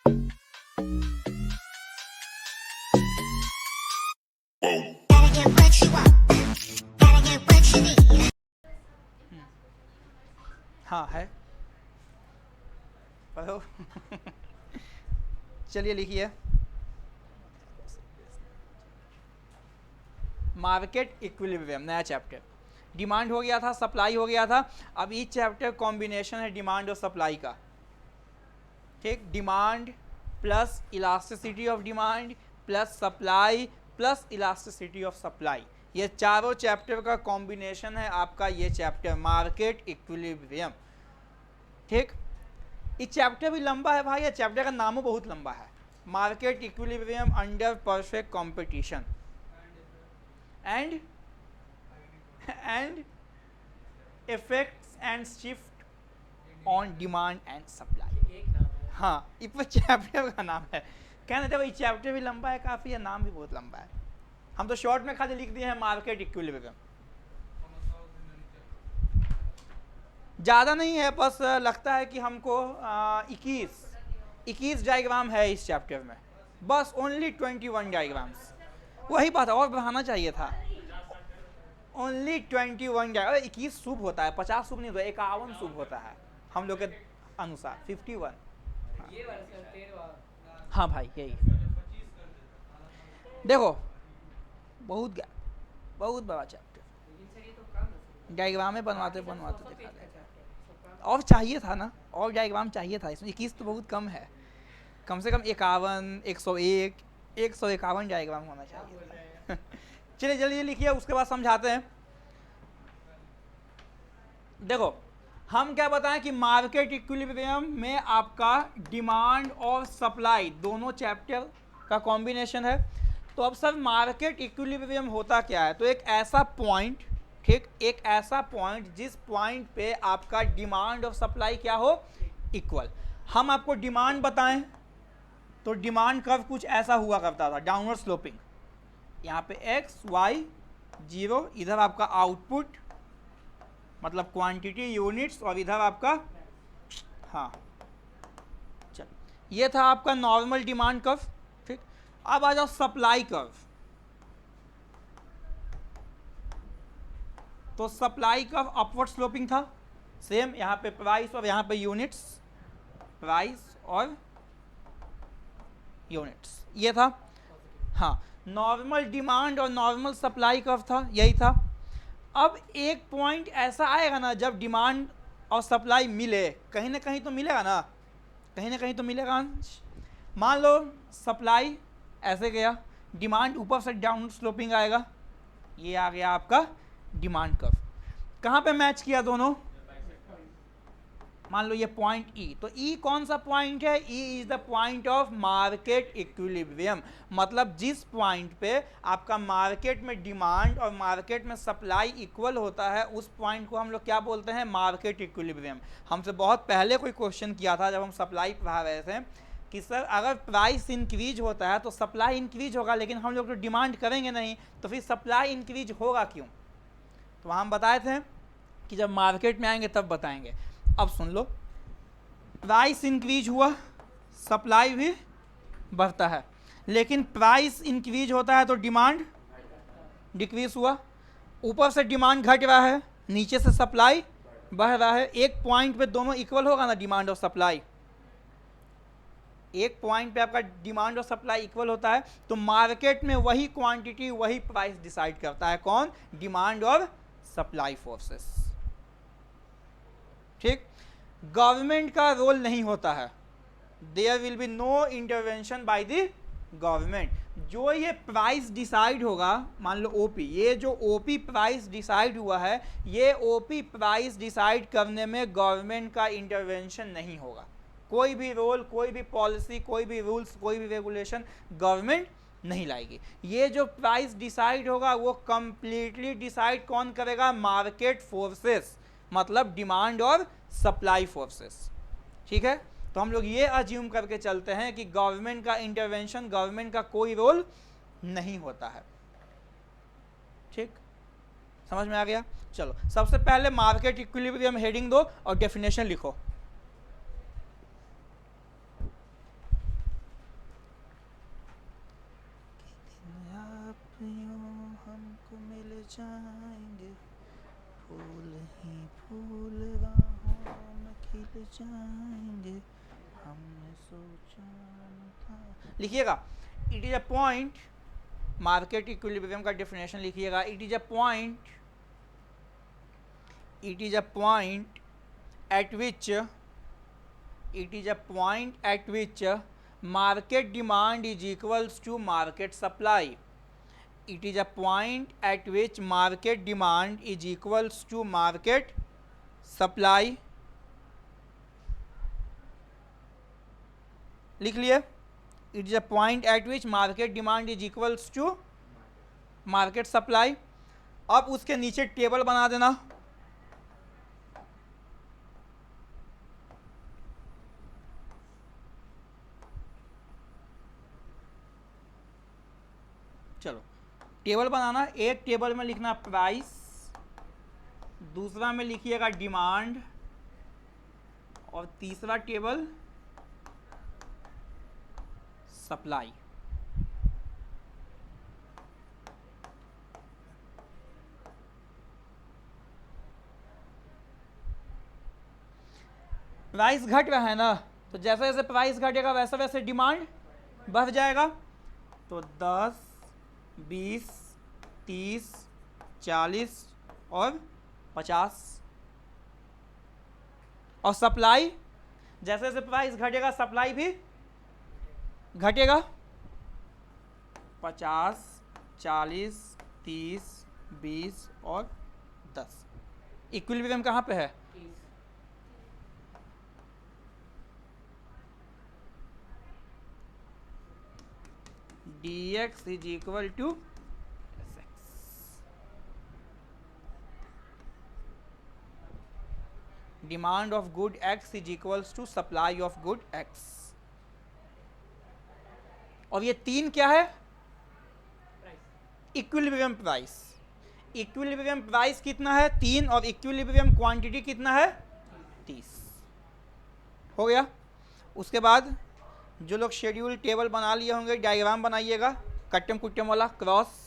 हाँ है, पढ़ो। चलिए लिखिए, मार्केट इक्विलिब्रियम, नया चैप्टर। डिमांड हो गया था, सप्लाई हो गया था, अब इस चैप्टर कॉम्बिनेशन है डिमांड और सप्लाई का। ठीक, demand plus elasticity of demand plus supply plus elasticity of supply, ये चारों चैप्टर का कॉम्बिनेशन है आपका ये चैप्टर मार्केट इक्विलिब्रियम। ठीक, ये चैप्टर भी लंबा है भाई, ये चैप्टर का नाम बहुत लंबा है, market equilibrium under perfect competition and effects and shift on demand and supply. हाँ, इस चैप्टर का नाम है, कहने देखो ये चैप्टर भी लंबा है काफ़ी, है नाम भी बहुत लंबा है, हम तो शॉर्ट में खाली लिख दिए हैं मार्केट इक्विलिब्रियम। ज़्यादा नहीं है, बस लगता है कि हमको 21 डायग्राम है इस चैप्टर में, बस ओनली 21 डायग्राम्स, वही बात है, और बढ़ाना चाहिए था। ओनली 21 डायग्राम, 21 सूब होता है, 50 सूब नहीं होता, 51 सूब होता है हम लोग के अनुसार, 51। हाँ भाई यही, देखो बहुत बड़ा चैप्टर, डायग्रामें बनवाते दिखा देगा, और चाहिए था ना, और डायग्राम चाहिए था इसमें, 21 तो बहुत कम है, कम से कम 51, 101, 151 डायग्राम होना चाहिए था। चलिए जल्दी लिखिए, उसके बाद समझाते हैं। देखो हम क्या बताएं कि मार्केट इक्विलिब्रियम में आपका डिमांड और सप्लाई दोनों चैप्टर का कॉम्बिनेशन है। तो अब सर मार्केट इक्विलिब्रियम होता क्या है, तो एक ऐसा पॉइंट, ठीक, एक ऐसा पॉइंट जिस पॉइंट पे आपका डिमांड और सप्लाई क्या हो, इक्वल। हम आपको डिमांड बताएं तो डिमांड कर्व कुछ ऐसा हुआ करता था, डाउनवर्ड स्लोपिंग, यहाँ पे x y 0, इधर आपका आउटपुट मतलब क्वांटिटी यूनिट्स, और इधर आपका, हाँ चल, ये था आपका नॉर्मल डिमांड कर्व। ठीक, अब आ जाओ सप्लाई कर्व। तो सप्लाई कर्व अपवर्ड स्लोपिंग था, सेम यहाँ पे प्राइस और यहाँ पे यूनिट्स, प्राइस और यूनिट्स, ये था। हाँ, नॉर्मल डिमांड और नॉर्मल सप्लाई कर्व था, यही था। अब एक पॉइंट ऐसा आएगा ना जब डिमांड और सप्लाई मिले, कहीं ना कहीं तो मिलेगा ना, कहीं ना कहीं तो मिलेगा। मान लो सप्लाई ऐसे गया, डिमांड ऊपर से डाउन स्लोपिंग आएगा, ये आ गया आपका डिमांड कर्व, कहाँ पे मैच किया दोनों, मान लो ये पॉइंट E, तो E कौन सा पॉइंट है, E is the point of market equilibrium, मतलब जिस पॉइंट पे आपका मार्केट में डिमांड और मार्केट में सप्लाई इक्वल होता है, उस पॉइंट को हम लोग क्या बोलते हैं, मार्केट इक्विलिब्रियम। हमसे बहुत पहले कोई क्वेश्चन किया था जब हम सप्लाई पढ़ा रहे थे कि सर अगर प्राइस इंक्रीज होता है तो सप्लाई इंक्रीज होगा, लेकिन हम लोग तो डिमांड करेंगे नहीं, तो फिर सप्लाई इंक्रीज होगा क्यों। तो हम बताए थे कि जब मार्केट में आएंगे तब बताएंगे। अब सुन लो, प्राइस इंक्रीज हुआ, सप्लाई भी बढ़ता है, लेकिन प्राइस इंक्रीज होता है तो डिमांड डिक्रीज हुआ, ऊपर से डिमांड घट रहा है, नीचे से सप्लाई बढ़ रहा है, एक पॉइंट पे दोनों इक्वल होगा ना, डिमांड और सप्लाई, एक पॉइंट पे आपका डिमांड और सप्लाई इक्वल होता है, तो मार्केट में वही क्वांटिटी वही प्राइस डिसाइड करता है, कौन, डिमांड और सप्लाई फोर्सेस। ठीक, गवर्नमेंट का रोल नहीं होता है, there will be no intervention by the government. जो ये प्राइस डिसाइड होगा, मान लो ओपी, ये जो ओपी प्राइस डिसाइड हुआ है, ये ओपी प्राइस डिसाइड करने में गवर्नमेंट का इंटरवेंशन नहीं होगा, कोई भी रोल, कोई भी पॉलिसी, कोई भी रूल्स, कोई भी रेगुलेशन गवर्नमेंट नहीं लाएगी। ये जो प्राइस डिसाइड होगा वो कंप्लीटली डिसाइड कौन करेगा, मार्केट फोर्सेस, मतलब डिमांड और सप्लाई फोर्सेस। ठीक है, तो हम लोग ये अज्यूम करके चलते हैं कि गवर्नमेंट का इंटरवेंशन, गवर्नमेंट का कोई रोल नहीं होता है। ठीक, समझ में आ गया। चलो सबसे पहले मार्केट इक्विलिब्रियम हेडिंग दो और डेफिनेशन लिखो। जाएंगे, फूल ही फूल राहों में खिल जाएंगे, हमने सोचा न था। लिखिएगा, it is a point, market equilibrium का डेफिनेशन लिखिएगा, it is a point at which market demand is equals to market supply. It is a point at which market demand is equals to market supply. लिख लिए, it is a point at which market demand is equals to market supply. अब उसके नीचे table बना देना, चलो table बनाना, एक table में लिखना प्राइस, दूसरा में लिखिएगा डिमांड, और तीसरा टेबल सप्लाई। प्राइस घट रहा है ना, तो जैसे जैसे प्राइस घटेगा वैसे वैसे डिमांड बढ़ जाएगा। तो 10, 20, 30, 40 और 50। और सप्लाई, जैसे जैसे प्राइस घटेगा सप्लाई भी घटेगा। 50, 40, 30, 20 और 10। इक्विलिब्रियम कहाँ पे है? dx is equal to sx. Demand of good x is equals to supply of good x. और ये तीन क्या है? Equilibrium price. इक्विलिब्रियम प्राइस कितना है? 3, और इक्विलिब्रियम क्वांटिटी कितना है? 30। हो गया। उसके बाद जो लोग शेड्यूल टेबल बना लिए होंगे, डायग्राम बनाइएगा कट्टम कुट्टम वाला, क्रॉस।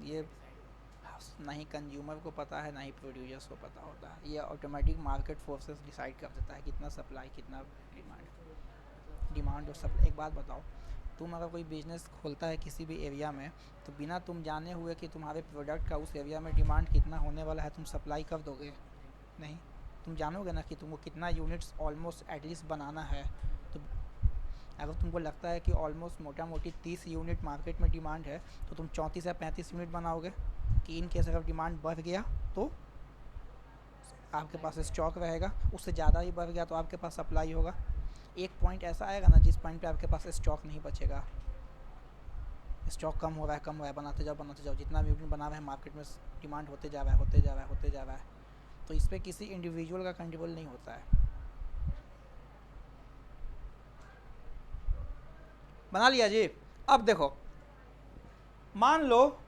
ये ना ही कंज्यूमर को पता है, ना ही प्रोड्यूसर्स को पता होता है। ये ऑटोमेटिक मार्केट फोर्सेस डिसाइड कर देता है कितना सप्लाई, कितना डिमांड और सप्लाई। एक बात बताओ, तुम अगर कोई बिजनेस खोलता है किसी भी एरिया में, तो बिना तुम जाने हुए कि तुम्हारे प्रोडक्ट का उस एरिया में डिमांड कितना होने वाला है, तुम सप्लाई कर दोगे? नहीं, तुम जानोगे ना कि तुमको कितना यूनिट्स ऑलमोस्ट एटलीस्ट बनाना है। तो अगर तुमको लगता है कि ऑलमोस्ट मोटा मोटी 30 यूनिट मार्केट में डिमांड है, तो तुम 34 या 35 यूनिट बनाओगे कि इन केस अगर डिमांड बढ़ गया तो आपके पास स्टॉक रहेगा, उससे ज़्यादा ही बढ़ गया तो आपके पास सप्लाई होगा। एक पॉइंट ऐसा आएगा ना जिस पॉइंट पे आपके पास स्टॉक नहीं बचेगा, स्टॉक कम हो रहा है, बनाते जाओ, जितना भी यूनिट बना रहे हैं मार्केट में डिमांड होते जा रहा है। तो इस पर किसी इंडिविजुअल का कंट्रोल नहीं होता है। बना लिया जी। अब देखो, मान लो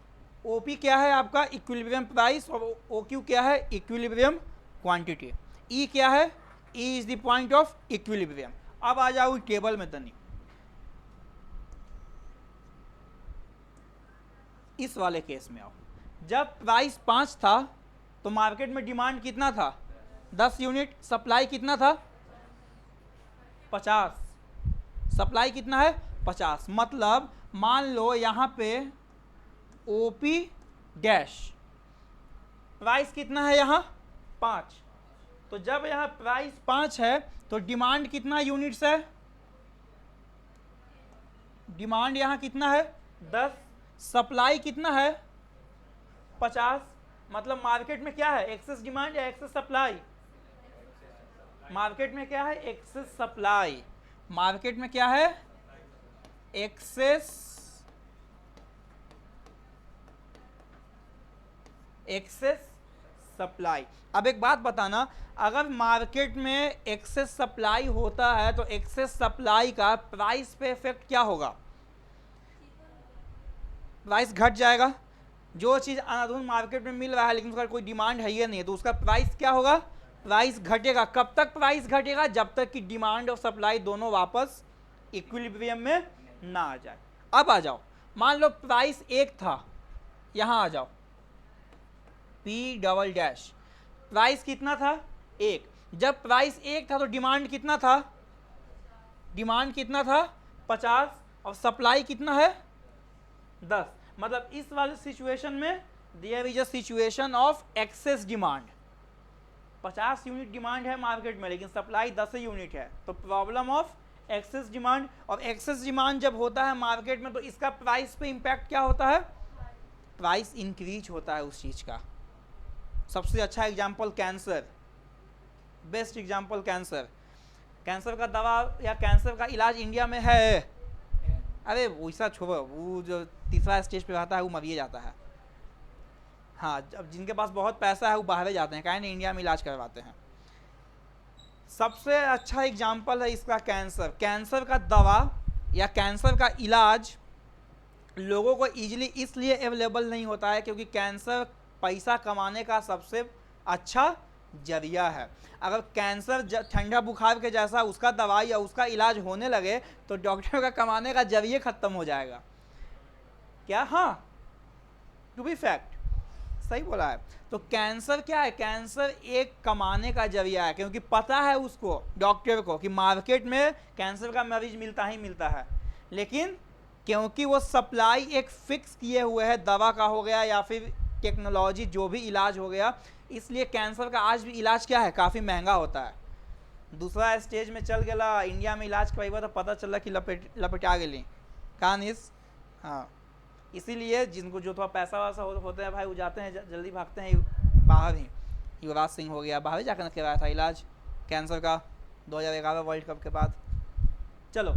OP क्या है आपका? इक्विलिब्रियम प्राइस, और OQ क्या है? Equilibrium quantity. E क्या है? E is the point of equilibrium. अब आ जाओ टेबल में तनी, इस वाले केस में आओ। जब प्राइस 5 था तो मार्केट में डिमांड कितना था? 10 यूनिट, सप्लाई कितना था 50, सप्लाई कितना है 50, मतलब मान लो यहाँ पे ओपी डैश प्राइस कितना है यहाँ 5, तो जब यहाँ प्राइस 5 है तो डिमांड कितना यूनिट्स है, डिमांड यहाँ कितना है 10, सप्लाई कितना है 50, मतलब मार्केट में क्या है एक्सेस डिमांड या एक्सेस सप्लाई, मार्केट में क्या है एक्सेस सप्लाई, मार्केट में क्या है एक्सेस सप्लाई। अब एक बात बताना, अगर मार्केट में एक्सेस सप्लाई होता है तो एक्सेस सप्लाई का प्राइस पे इफेक्ट क्या होगा, प्राइस घट जाएगा। जो चीज़ अनाधुन मार्केट में मिल रहा है लेकिन उसका कोई डिमांड है ही नहीं, तो उसका प्राइस क्या होगा, प्राइस घटेगा। कब तक प्राइस घटेगा, जब तक कि डिमांड और सप्लाई दोनों वापस इक्विलिब्रियम में ना आ जाए। अब आ जाओ, मान लो प्राइस 1 था, यहाँ आ जाओ P डबल डैश, प्राइस कितना था 1, जब प्राइस 1 था तो डिमांड कितना था, डिमांड कितना था 50 और सप्लाई कितना है 10, मतलब इस वाले सिचुएशन में there is a situation of excess demand, 50 unit demand है मार्केट में लेकिन सप्लाई 10 यूनिट है, तो प्रॉब्लम ऑफ एक्सेस डिमांड। और एक्सेस डिमांड जब होता है मार्केट में तो इसका प्राइस पे इंपैक्ट क्या होता है, प्राइस इंक्रीज होता है उस चीज का। सबसे अच्छा example cancer, best example cancer, cancer का दवा या कैंसर का इलाज इंडिया में है, अरे वैसा छोड़ो, वो जो तीसरा स्टेज पे आता है वो मरिए जाता है। हाँ, अब जिनके पास बहुत पैसा है वो बाहर जाते हैं, कहीं नहीं इंडिया में इलाज करवाते हैं। सबसे अच्छा एग्जांपल है इसका कैंसर, कैंसर का दवा या कैंसर का इलाज लोगों को इजीली इसलिए अवेलेबल नहीं होता है क्योंकि कैंसर पैसा कमाने का सबसे अच्छा जरिया है। अगर कैंसर ठंडा बुखार के जैसा उसका दवाई या उसका इलाज होने लगे तो डॉक्टर का कमाने का जरिए खत्म हो जाएगा क्या, हाँ टू बी फैक्ट, सही बोला है। तो कैंसर क्या है, कैंसर एक कमाने का जरिया है क्योंकि पता है उसको डॉक्टर को कि मार्केट में कैंसर का मरीज मिलता ही मिलता है, लेकिन क्योंकि वो सप्लाई एक फिक्स किए हुए है, दवा का हो गया या फिर टेक्नोलॉजी जो भी इलाज हो गया, इसलिए कैंसर का आज भी इलाज क्या है काफ़ी महंगा होता है। दूसरा स्टेज में चल गया इंडिया में इलाज करवा तो पता चला कि लपेटा गई कान इस, हाँ इसीलिए जिनको जो थोड़ा पैसा वैसा होते हैं भाई वो जाते हैं जल्दी भागते हैं बाहर ही। युवराज सिंह हो गया, बाहर जाकर करवाया था इलाज कैंसर का 2011 वर्ल्ड कप के बाद। चलो,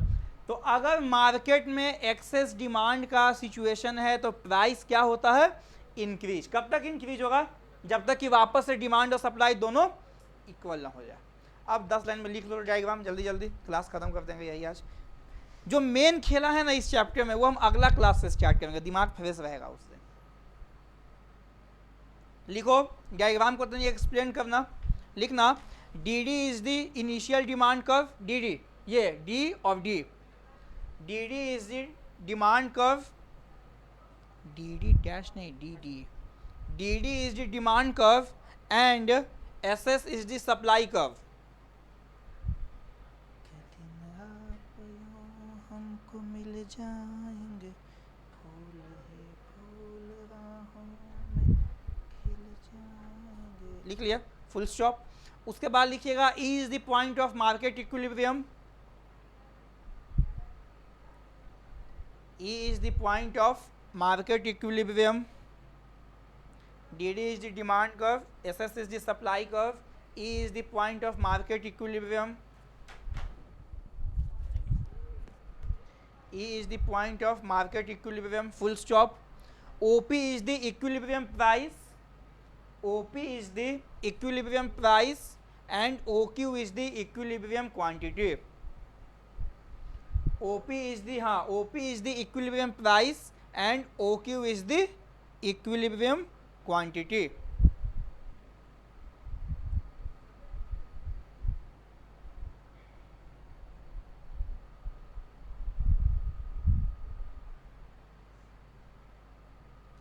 तो अगर मार्केट में एक्सेस डिमांड का सिचुएशन है तो प्राइस क्या होता है इंक्रीज। कब तक इंक्रीज होगा, जब तक कि वापस से डिमांड और सप्लाई दोनों इक्वल ना हो जाए। अब 10 लाइन में लिख लो डायग्राम, जल्दी जल्दी क्लास खत्म कर देंगे। यही आज जो मेन खेला है ना इस चैप्टर में वो हम अगला क्लास से स्टार्ट करेंगे, दिमाग फ्रेश रहेगा उससे। लिखो डायग्राम को तो नहीं एक्सप्लेन करना, लिखना D D is the initial demand curve, D D ये D of D, D D is the demand curve, D D dash नहीं D D, D D is the demand curve and S S is the supply curve. हमको मिल जाएंगे फूल ही फूल राहों में खिल जाएंगे, लिख लिया फुल स्टॉप। उसके बाद लिखिएगा E is the point of market equilibrium, E is the point of market equilibrium, DD is the demand curve, SS is the supply curve, E is the point of market equilibrium, E is the point of market equilibrium, full stop. OP is the equilibrium price, OP is the equilibrium price and OQ is the equilibrium quantity. OP is the OP is the equilibrium price and OQ is the equilibrium quantity.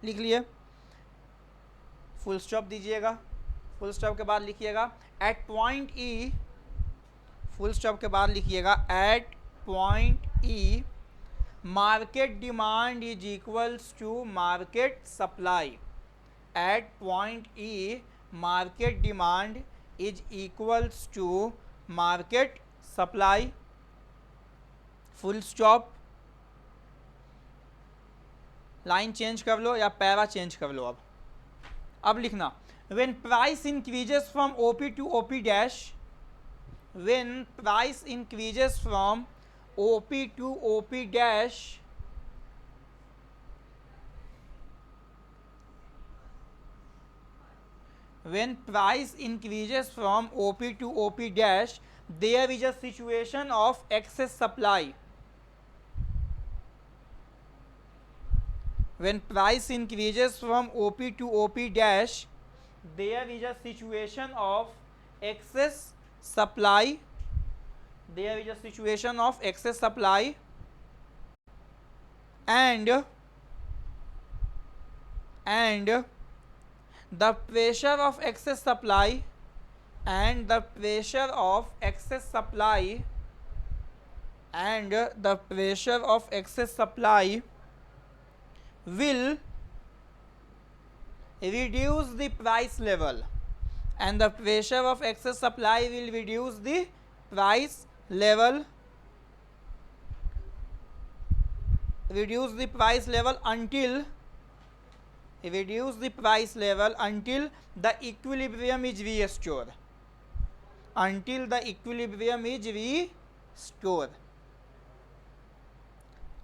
लिख लिए, full stop दीजिएगा, full stop के बाद लिखिएगा at point E, full stop के बाद लिखिएगा at point E market demand is equals to market supply. At point E market demand is equals to market supply, full stop. Line change कर लो या para change कर लो। अब लिखना when price increases from OP to OP dash, when price increases from OP to OP dash, when price increases from OP to OP dash, there is a situation of excess supply. When price increases from OP to OP dash, there is a situation of excess supply. There is a situation of excess supply, and the pressure of excess supply, and the pressure of excess supply, and the pressure of excess supply will reduce the price level, and the pressure of excess supply will reduce the price level, reduce the price level until the equilibrium is restored, until the equilibrium is restored,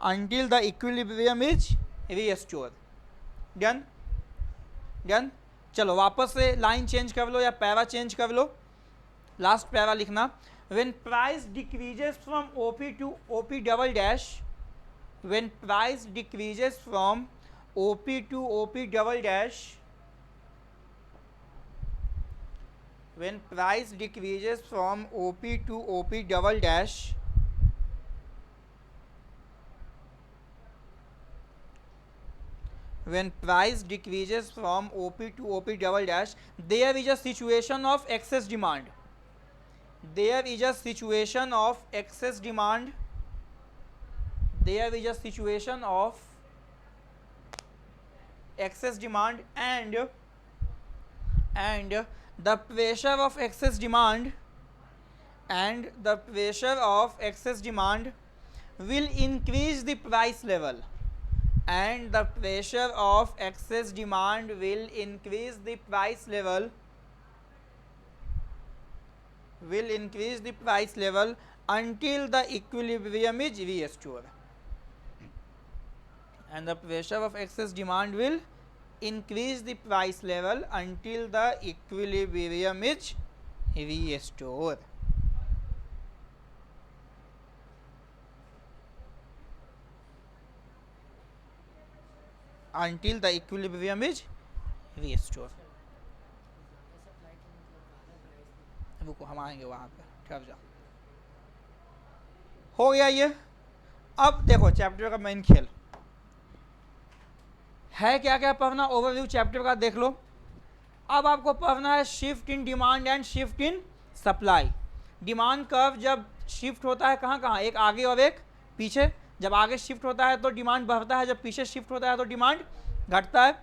until the equilibrium is restored. Done done. चलो वापस से line change कर लो या para change कर लो। Last para लिखना when price decreases from OP to OP double dash, when price decreases from OP to OP double dash, when price decreases from OP to OP double dash, when price decreases from OP to OP double dash, there is a situation of excess demand. There is a situation of excess demand. There is a situation of excess demand, and the pressure of excess demand, and the pressure of excess demand will increase the price level, and the pressure of excess demand will increase the price level, will increase the price level until the equilibrium is restored, and the pressure of excess demand will increase the price level until the equilibrium is restored. Until the equilibrium is restored. रुको हम आएंगे वहाँ पे, ठहर जाओ। हो गया ये। अब देखो चैप्टर का मेन खेल है, क्या क्या पढ़ना, ओवरव्यू चैप्टर का देख लो। अब आपको पढ़ना है shift in demand and shift in supply. Demand curve जब शिफ्ट होता है कहाँ कहाँ, एक आगे और एक पीछे। जब आगे शिफ्ट होता है तो डिमांड बढ़ता है, जब पीछे शिफ्ट होता है तो डिमांड घटता है।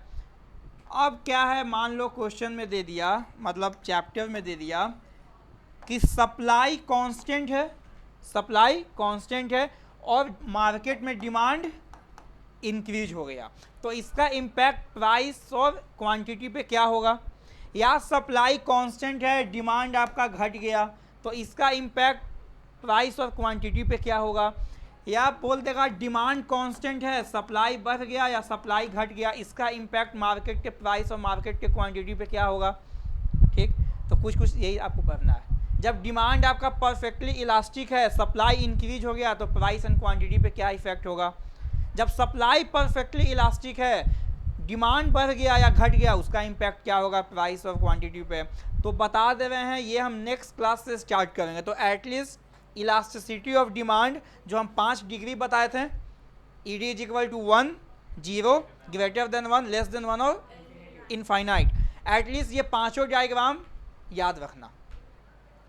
अब क्या है, मान लो क्वेश्चन में दे दिया, मतलब चैप्टर में दे दिया कि सप्लाई कांस्टेंट है, सप्लाई कांस्टेंट है और मार्केट में डिमांड इंक्रीज हो गया, तो इसका इम्पैक्ट प्राइस और क्वांटिटी पे क्या होगा। या सप्लाई कांस्टेंट है, डिमांड आपका घट गया, तो इसका इम्पैक्ट प्राइस और क्वांटिटी पे क्या होगा। या बोल देगा डिमांड कांस्टेंट है, सप्लाई बढ़ गया या सप्लाई घट गया, इसका इम्पैक्ट मार्केट के प्राइस और मार्केट के क्वांटिटी पे क्या होगा। ठीक, तो कुछ कुछ यही आपको पढ़ना है। जब डिमांड आपका परफेक्टली इलास्टिक है, सप्लाई इंक्रीज हो गया, तो प्राइस एंड क्वांटिटी पे क्या इफेक्ट होगा। जब सप्लाई परफेक्टली इलास्टिक है, डिमांड बढ़ गया या घट गया, उसका इम्पैक्ट क्या होगा प्राइस और क्वांटिटी पे। तो बता दे रहे हैं, ये हम नेक्स्ट क्लास से स्टार्ट करेंगे। तो एटलीस्ट इलास्टिसिटी ऑफ डिमांड जो हम 5 डिग्री बताए थे, E D is equal to 1, 0, greater than 1, less than 1 और इनफाइनाइट। एटलीस्ट ये पांचों डायग्राम याद रखना,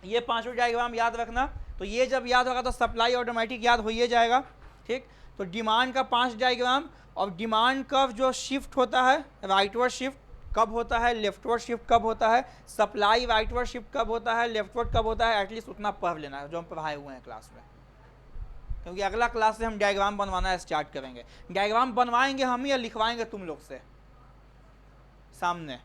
ये पांचों डायग्राम याद रखना। तो ये जब याद होगा तो सप्लाई ऑटोमेटिक याद हो ही जाएगा, ठीक। तो डिमांड का 5 डायग्राम, और डिमांड कर्व जो शिफ्ट होता है, राइटवर्ड शिफ्ट कब होता है, लेफ्टवर्ड शिफ्ट कब होता है, सप्लाई राइटवर्ड शिफ्ट कब होता है, लेफ्टवर्ड कब होता है, एटलीस्ट उतना पढ़ लेना है जो हम पढ़ाए हुए हैं क्लास में, क्योंकि अगला क्लास से हम डायग्राम बनवाना स्टार्ट करेंगे। डायग्राम बनवाएंगे हम ही या लिखवाएंगे तुम लोग से सामने?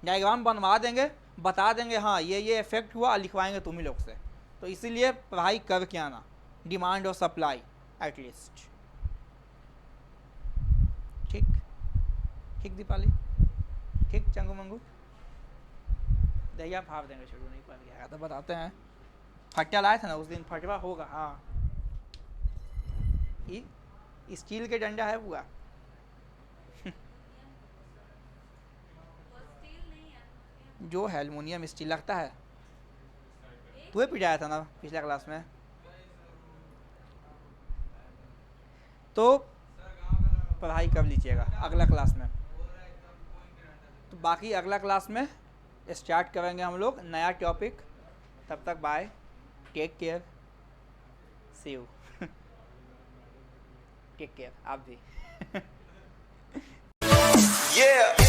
डायग्राम बनवा देंगे, बता देंगे हाँ ये इफेक्ट हुआ, लिखवाएंगे तुम ही लोग से। तो इसीलिए पढ़ाई कर के आना, डिमांड और सप्लाई एटलीस्ट, ठीक ठीक दीपाली, ठीक चंगू मंगू, दहिया फाड़ देंगे, छोड़ू नहीं पड़ गया तो बताते हैं। फट्टा लाए थे ना उस दिन, फटवा होगा, हाँ स्टील के डंडा है पूरा जो है एल्युमिनियम स्टील लगता है, तू पिटाया था ना पिछला क्लास में। तो पढ़ाई कर लीजिएगा अगला क्लास में। तो बाकी अगला क्लास में स्टार्ट करेंगे हम लोग नया टॉपिक। तब तक bye, take care, see you take care आप भी। Yeah.